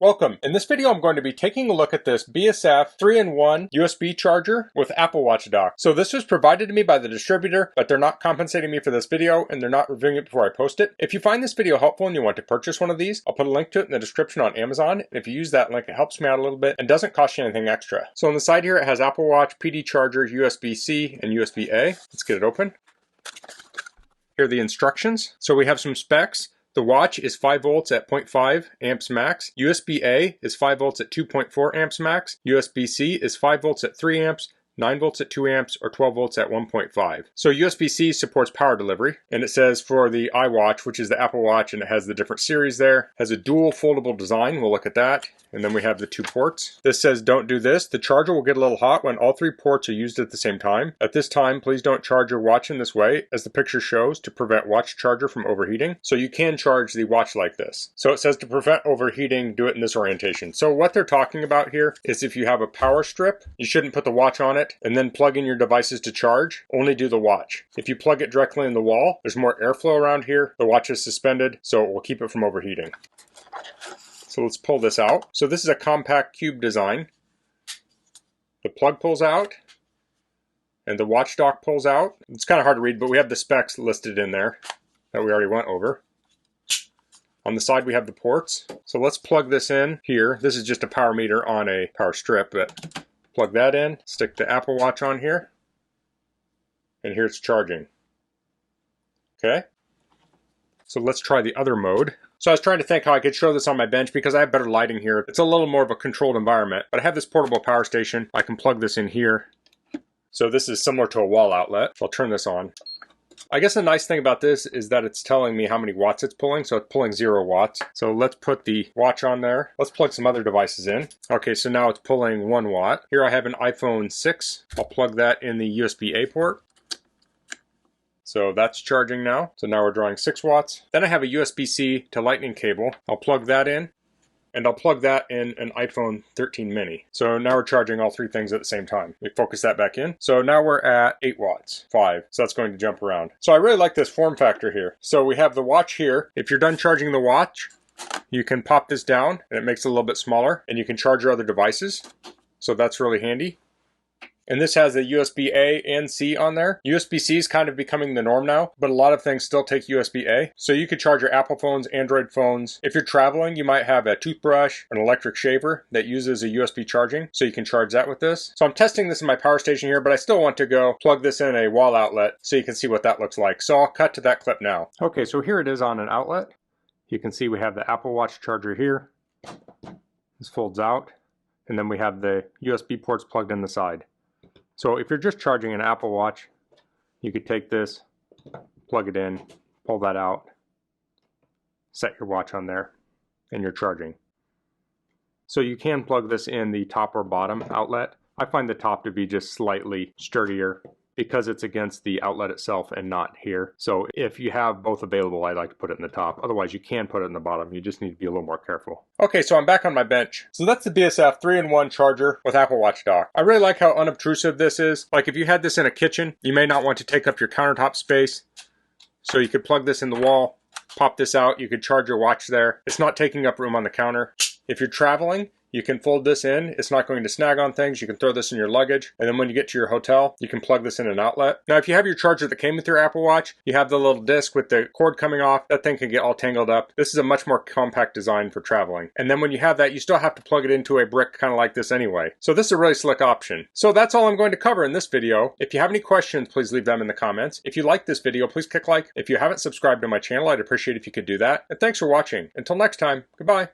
Welcome. In this video I'm going to be taking a look at this BeaSaf 3-in-1 USB charger with Apple Watch dock. So this was provided to me by the distributor, but they're not compensating me for this video and they're not reviewing it before I post it. If you find this video helpful and you want to purchase one of these, I'll put a link to it in the description on Amazon. And if you use that link, it helps me out a little bit and doesn't cost you anything extra. So on the side here it has Apple Watch, PD charger, USB-C, and USB-A. Let's get it open. Here are the instructions. So we have some specs. The watch is 5 volts at 0.5 amps max. USB-A is 5 volts at 2.4 amps max. USB-C is 5 volts at 3 amps, 9 volts at 2 amps, or 12 volts at 1.5. So USB-C supports power delivery, and it says for the iWatch, which is the Apple Watch, and it has the different series there, has a dual foldable design. We'll look at that. And then we have the 2 ports. This says don't do this. The charger will get a little hot when all 3 ports are used at the same time. At this time, please don't charge your watch in this way, as the picture shows, to prevent watch charger from overheating. So you can charge the watch like this. So it says to prevent overheating, do it in this orientation. So what they're talking about here is if you have a power strip, you shouldn't put the watch on it and then plug in your devices to charge. Only do the watch. If you plug it directly in the wall, there's more airflow around here. The watch is suspended, so it will keep it from overheating. So let's pull this out. So this is a compact cube design. The plug pulls out and the watch dock pulls out. It's kind of hard to read, but we have the specs listed in there that we already went over. On the side we have the ports. So let's plug this in here. This is just a power meter on a power strip, but plug that in, stick the Apple Watch on here, and here it's charging. Okay. So let's try the other mode. So I was trying to think how I could show this on my bench because I have better lighting here. It's a little more of a controlled environment, but I have this portable power station. I can plug this in here. So this is similar to a wall outlet. So I'll turn this on. I guess the nice thing about this is that it's telling me how many watts it's pulling. So it's pulling 0 watts. So let's put the watch on there. Let's plug some other devices in. Okay, so now it's pulling 1 watt. Here I have an iPhone 6. I'll plug that in the USB-A port. So that's charging now. So now we're drawing 6 watts. Then I have a USB-C to lightning cable. I'll plug that in, and I'll plug that in an iPhone 13 mini. So now we're charging all 3 things at the same time. We focus that back in. So now we're at 8 watts, 5. So that's going to jump around. So I really like this form factor here. So we have the watch here. If you're done charging the watch, you can pop this down and it makes it a little bit smaller and you can charge your other devices. So that's really handy. And this has a USB-A and C on there. USB-C is kind of becoming the norm now, but a lot of things still take USB-A. So you could charge your Apple phones, Android phones. If you're traveling, you might have a toothbrush, an electric shaver that uses a USB charging, so you can charge that with this. So I'm testing this in my power station here, but I still want to go plug this in a wall outlet so you can see what that looks like. So I'll cut to that clip now. Okay, so here it is on an outlet. You can see we have the Apple Watch charger here. This folds out, and then we have the USB ports plugged in the side. So if you're just charging an Apple Watch, you could take this, plug it in, pull that out, set your watch on there, and you're charging. So you can plug this in the top or bottom outlet. I find the top to be just slightly sturdier because it's against the outlet itself and not here. So if you have both available, I like to put it in the top. Otherwise, you can put it in the bottom. You just need to be a little more careful. Okay, so I'm back on my bench. So that's the BeaSaf 3-in-1 charger with Apple Watch dock. I really like how unobtrusive this is. Like if you had this in a kitchen, you may not want to take up your countertop space. So you could plug this in the wall, pop this out. You could charge your watch there. It's not taking up room on the counter. If you're traveling, you can fold this in. It's not going to snag on things. You can throw this in your luggage. And then when you get to your hotel, you can plug this in an outlet. Now, if you have your charger that came with your Apple Watch, you have the little disc with the cord coming off. That thing can get all tangled up. This is a much more compact design for traveling. And then when you have that, you still have to plug it into a brick kind of like this anyway. So this is a really slick option. So that's all I'm going to cover in this video. If you have any questions, please leave them in the comments. If you like this video, please click like. If you haven't subscribed to my channel, I'd appreciate if you could do that. And thanks for watching. Until next time, goodbye.